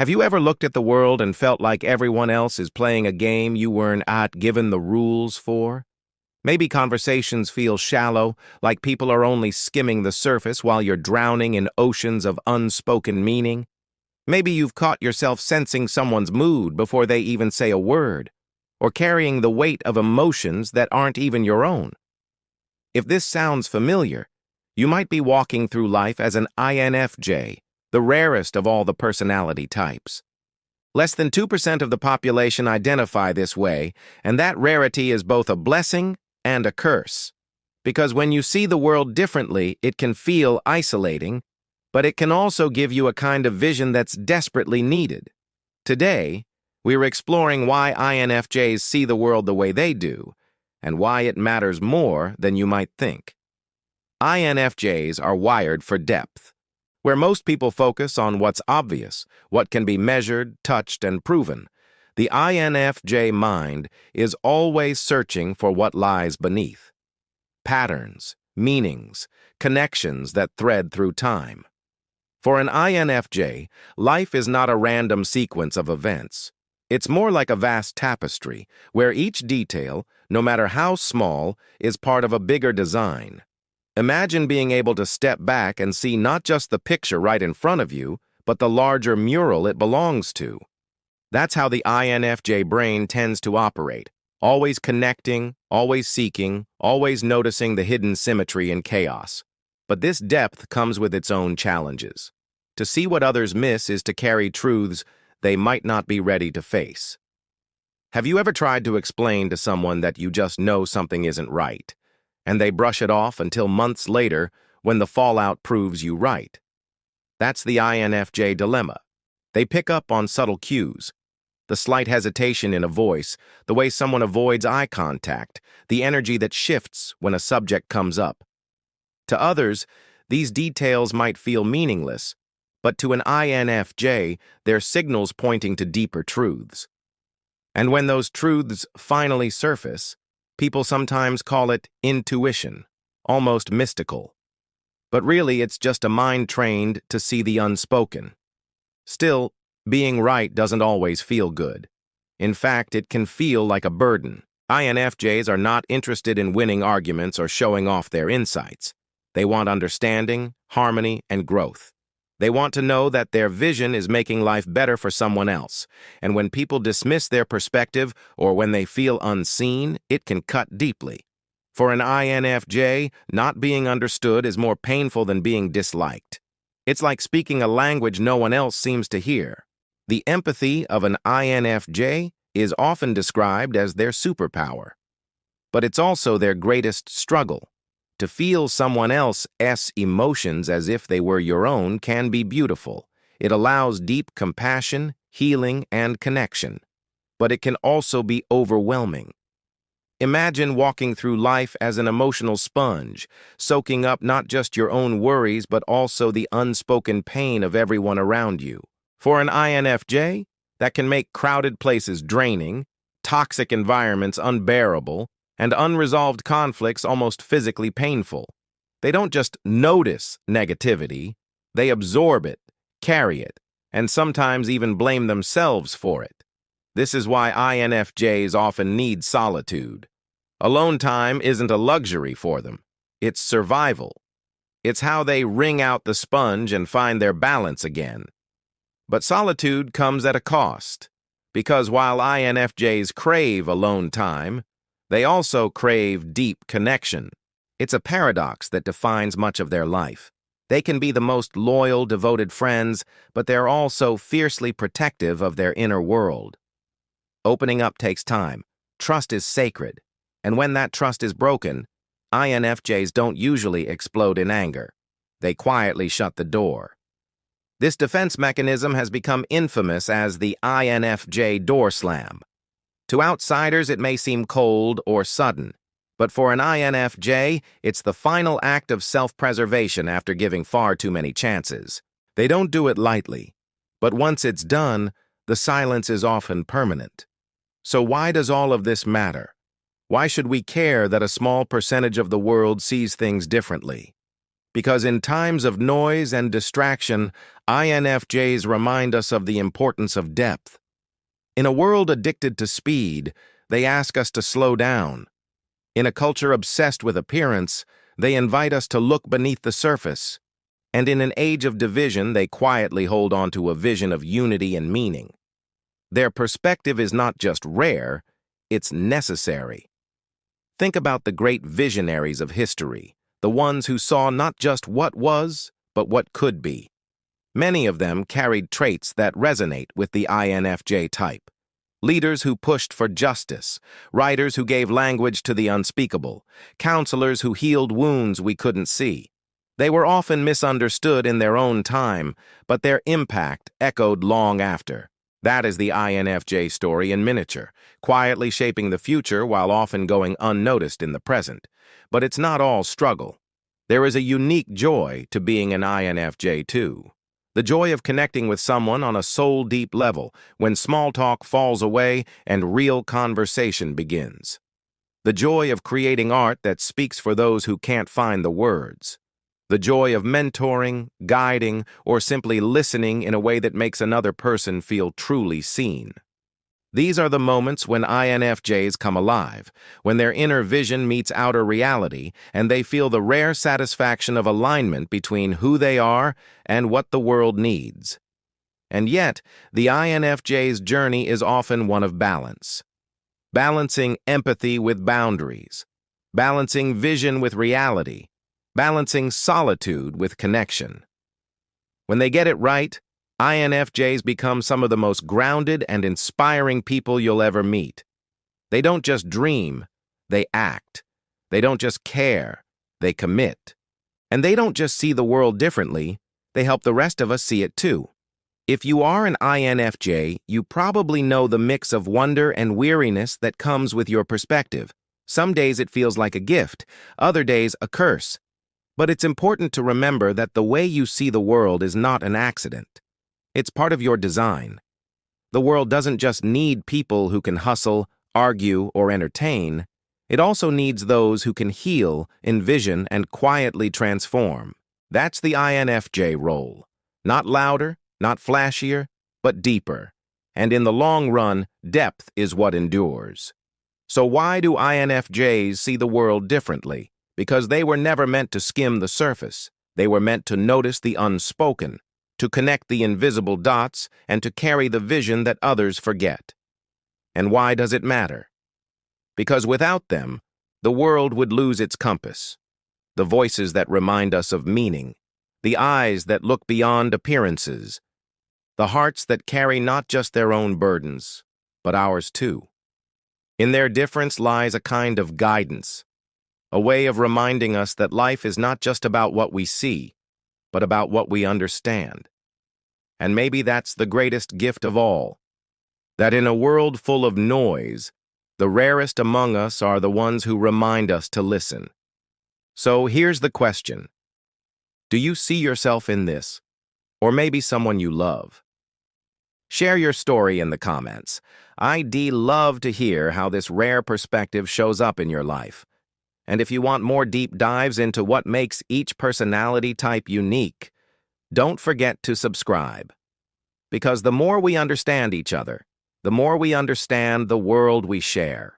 Have you ever looked at the world and felt like everyone else is playing a game you weren't given the rules for? Maybe conversations feel shallow, like people are only skimming the surface while you're drowning in oceans of unspoken meaning. Maybe you've caught yourself sensing someone's mood before they even say a word, or carrying the weight of emotions that aren't even your own. If this sounds familiar, you might be walking through life as an INFJ, the rarest of all the personality types. Less than 2% of the population identify this way, and that rarity is both a blessing and a curse. Because when you see the world differently, it can feel isolating, but it can also give you a kind of vision that's desperately needed. Today, we're exploring why INFJs see the world the way they do, and why it matters more than you might think. INFJs are wired for depth. Where most people focus on what's obvious, what can be measured, touched, and proven, the INFJ mind is always searching for what lies beneath. Patterns, meanings, connections that thread through time. For an INFJ, life is not a random sequence of events. It's more like a vast tapestry, where each detail, no matter how small, is part of a bigger design. Imagine being able to step back and see not just the picture right in front of you, but the larger mural it belongs to. That's how the INFJ brain tends to operate, always connecting, always seeking, always noticing the hidden symmetry in chaos. But this depth comes with its own challenges. To see what others miss is to carry truths they might not be ready to face. Have you ever tried to explain to someone that you just know something isn't right, and they brush it off until months later when the fallout proves you right? That's the INFJ dilemma. They pick up on subtle cues, the slight hesitation in a voice, the way someone avoids eye contact, the energy that shifts when a subject comes up. To others, these details might feel meaningless, but to an INFJ, they're signals pointing to deeper truths. And when those truths finally surface, people sometimes call it intuition, almost mystical. But really, it's just a mind trained to see the unspoken. Still, being right doesn't always feel good. In fact, it can feel like a burden. INFJs are not interested in winning arguments or showing off their insights. They want understanding, harmony, and growth. They want to know that their vision is making life better for someone else, and when people dismiss their perspective or when they feel unseen, it can cut deeply. For an INFJ, not being understood is more painful than being disliked. It's like speaking a language no one else seems to hear. The empathy of an INFJ is often described as their superpower. But it's also their greatest struggle. To feel someone else's emotions as if they were your own can be beautiful. It allows deep compassion, healing, and connection. But it can also be overwhelming. Imagine walking through life as an emotional sponge, soaking up not just your own worries but also the unspoken pain of everyone around you. For an INFJ, that can make crowded places draining, toxic environments unbearable, and unresolved conflicts almost physically painful. They don't just notice negativity, they absorb it, carry it, and sometimes even blame themselves for it. This is why INFJs often need solitude. Alone time isn't a luxury for them, it's survival. It's how they wring out the sponge and find their balance again. But solitude comes at a cost, because while INFJs crave alone time, they also crave deep connection. It's a paradox that defines much of their life. They can be the most loyal, devoted friends, but they're also fiercely protective of their inner world. Opening up takes time. Trust is sacred. And when that trust is broken, INFJs don't usually explode in anger. They quietly shut the door. This defense mechanism has become infamous as the INFJ door slam. To outsiders, it may seem cold or sudden, but for an INFJ, it's the final act of self-preservation after giving far too many chances. They don't do it lightly, but once it's done, the silence is often permanent. So why does all of this matter? Why should we care that a small percentage of the world sees things differently? Because in times of noise and distraction, INFJs remind us of the importance of depth. In a world addicted to speed, they ask us to slow down. In a culture obsessed with appearance, they invite us to look beneath the surface. And in an age of division, they quietly hold on to a vision of unity and meaning. Their perspective is not just rare, it's necessary. Think about the great visionaries of history, the ones who saw not just what was, but what could be. Many of them carried traits that resonate with the INFJ type. Leaders who pushed for justice, writers who gave language to the unspeakable, counselors who healed wounds we couldn't see. They were often misunderstood in their own time, but their impact echoed long after. That is the INFJ story in miniature, quietly shaping the future while often going unnoticed in the present. But it's not all struggle. There is a unique joy to being an INFJ too. The joy of connecting with someone on a soul-deep level when small talk falls away and real conversation begins. The joy of creating art that speaks for those who can't find the words. The joy of mentoring, guiding, or simply listening in a way that makes another person feel truly seen. These are the moments when INFJs come alive, when their inner vision meets outer reality, and they feel the rare satisfaction of alignment between who they are and what the world needs. And yet, the INFJ's journey is often one of balance. Balancing empathy with boundaries, balancing vision with reality, balancing solitude with connection. When they get it right, INFJs become some of the most grounded and inspiring people you'll ever meet. They don't just dream, they act. They don't just care, they commit. And they don't just see the world differently, they help the rest of us see it too. If you are an INFJ, you probably know the mix of wonder and weariness that comes with your perspective. Some days it feels like a gift, other days a curse. But it's important to remember that the way you see the world is not an accident. It's part of your design. The world doesn't just need people who can hustle, argue, or entertain. It also needs those who can heal, envision, and quietly transform. That's the INFJ role. Not louder, not flashier, but deeper. And in the long run, depth is what endures. So why do INFJs see the world differently? Because they were never meant to skim the surface. They were meant to notice the unspoken, to connect the invisible dots, and to carry the vision that others forget. And why does it matter? Because without them, the world would lose its compass. The voices that remind us of meaning, the eyes that look beyond appearances, the hearts that carry not just their own burdens, but ours too. In their difference lies a kind of guidance, a way of reminding us that life is not just about what we see, but about what we understand. And maybe that's the greatest gift of all, that in a world full of noise, the rarest among us are the ones who remind us to listen. So here's the question. Do you see yourself in this? Or maybe someone you love? Share your story in the comments. I'd love to hear how this rare perspective shows up in your life. And if you want more deep dives into what makes each personality type unique, don't forget to subscribe. Because the more we understand each other, the more we understand the world we share.